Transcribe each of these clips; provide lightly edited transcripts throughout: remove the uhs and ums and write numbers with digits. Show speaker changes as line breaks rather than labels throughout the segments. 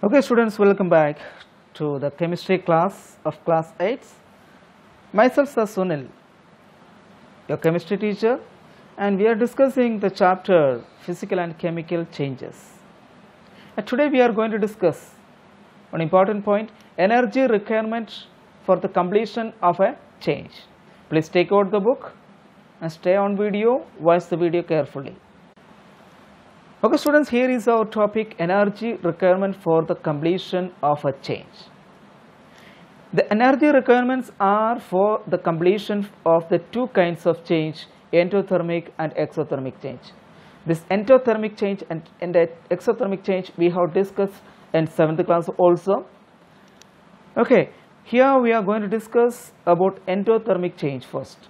Okay students, welcome back to the chemistry class of class 8. Myself Sir Sunil, your chemistry teacher, and we are discussing the chapter physical and chemical changes. And today we are going to discuss one important point, energy requirement for the completion of a change. Please take out the book and stay on video, watch the video carefully. Okay students, here is our topic, energy requirement for the completion of a change. The energy requirements are for the completion of the two kinds of change, endothermic and exothermic change. This endothermic change and the exothermic change we have discussed in 7th class also. Okay, here we are going to discuss about endothermic change first.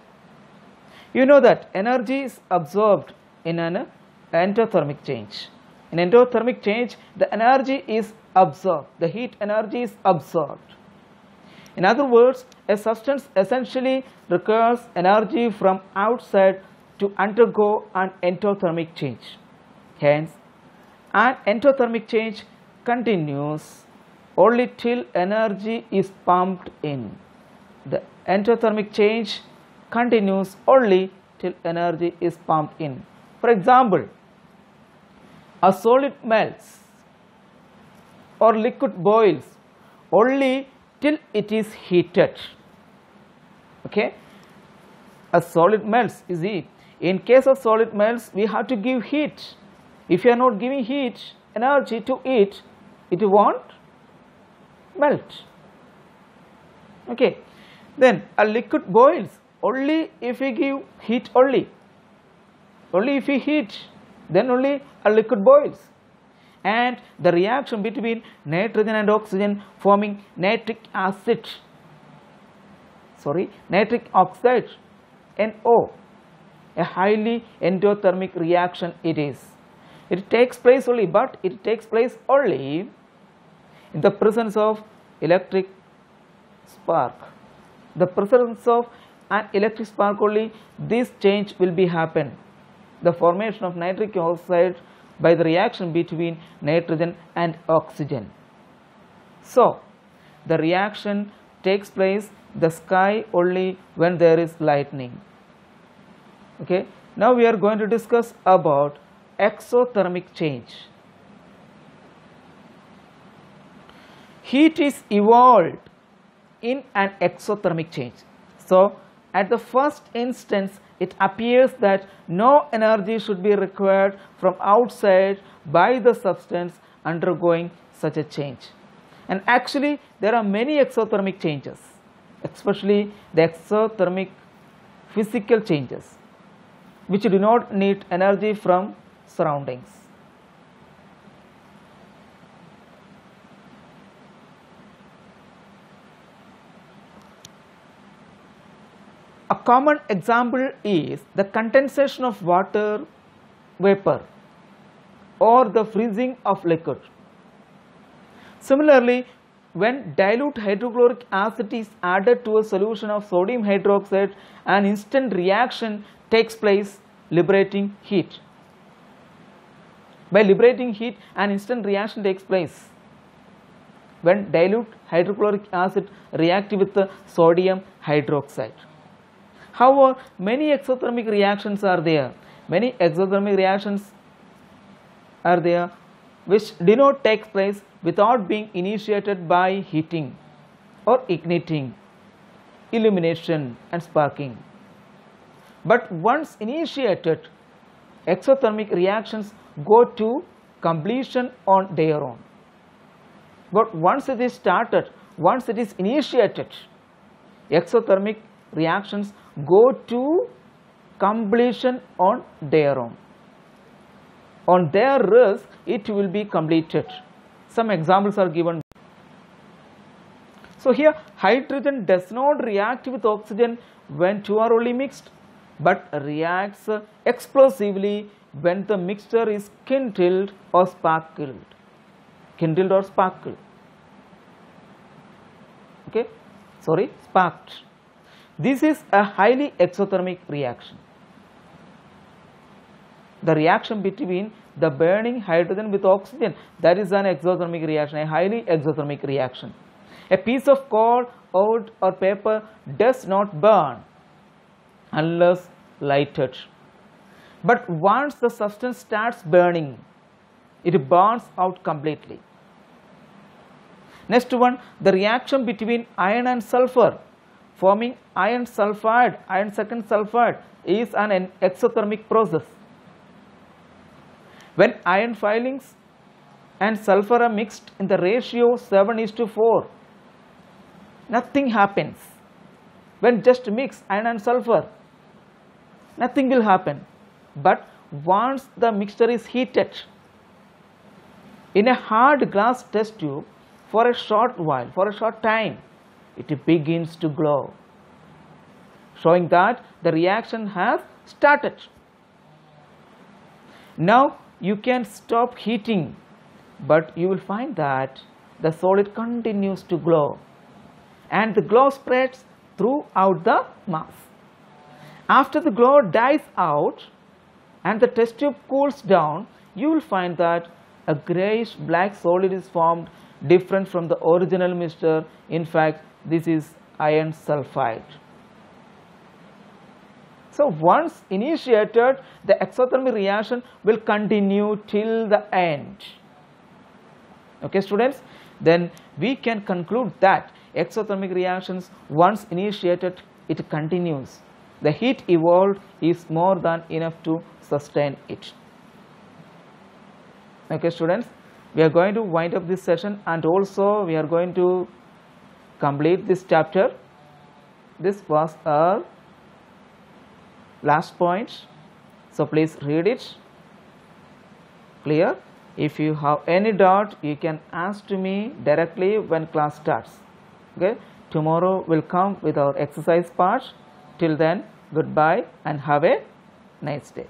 You know that energy is absorbed in an endothermic change. In endothermic change, the energy is absorbed, the heat energy is absorbed. In other words, a substance essentially requires energy from outside to undergo an endothermic change. Hence, an endothermic change continues only till energy is pumped in. The endothermic change continues only till energy is pumped in. For example, a solid melts or liquid boils only till it is heated. Okay, a solid melts, you see, in case of solid melts we have to give heat. If you are not giving heat energy to it, it won't melt. Okay, then a liquid boils only if we give heat only if we heat, then only a liquid boils. And the reaction between nitrogen and oxygen forming nitric oxide, NO, a highly endothermic reaction it is. It takes place only, but it takes place only in the presence of electric spark. The presence of an electric spark only, this change will be happen. The formation of nitric oxide by the reaction between nitrogen and oxygen. So, the reaction takes place the sky only when there is lightning. Okay. Now we are going to discuss about exothermic change. Heat is evolved in an exothermic change. So, at the first instance, it appears that no energy should be required from outside by the substance undergoing such a change. And actually, there are many exothermic changes, especially the exothermic physical changes, which do not need energy from surroundings. A common example is the condensation of water vapor or the freezing of liquid. Similarly, when dilute hydrochloric acid is added to a solution of sodium hydroxide, an instant reaction takes place, liberating heat. By liberating heat, an instant reaction takes place when dilute hydrochloric acid reacts with the sodium hydroxide. However, many exothermic reactions are there. Many exothermic reactions are there which do not take place without being initiated by heating or igniting, illumination and sparking. But once initiated, exothermic reactions go to completion on their own. But once it is started, once it is initiated, exothermic reactions go to completion on their own. On their risk, it will be completed. Some examples are given. So here, hydrogen does not react with oxygen when two are only mixed, but reacts explosively when the mixture is kindled or sparkled. Okay, sparked. This is a highly exothermic reaction. The reaction between the burning hydrogen with oxygen. That is an exothermic reaction, a highly exothermic reaction. A piece of coal, wood or paper does not burn unless lighted. But once the substance starts burning, it burns out completely. Next one, the reaction between iron and sulfur forming iron sulfide, iron second sulfide, is an exothermic process. When iron filings and sulfur are mixed in the ratio 7:4, nothing happens. When just mix iron and sulfur, nothing will happen. But once the mixture is heated in a hard glass test tube for a short while, for a short time, it begins to glow, showing that the reaction has started. Now you can stop heating, but you will find that the solid continues to glow and the glow spreads throughout the mass. After the glow dies out and the test tube cools down, you will find that a grayish black solid is formed, different from the original mixture. In fact, this is iron sulfide. So once initiated, the exothermic reaction will continue till the end. Okay, students, then we can conclude that exothermic reactions, once initiated, it continues. The heat evolved is more than enough to sustain it. Okay, students, we are going to wind up this session and also we are going to complete this chapter. This was our last point, so please read it. Clear? If you have any doubt, you can ask to me directly when class starts. Okay, tomorrow will come with our exercise part. Till then, goodbye and have a nice day.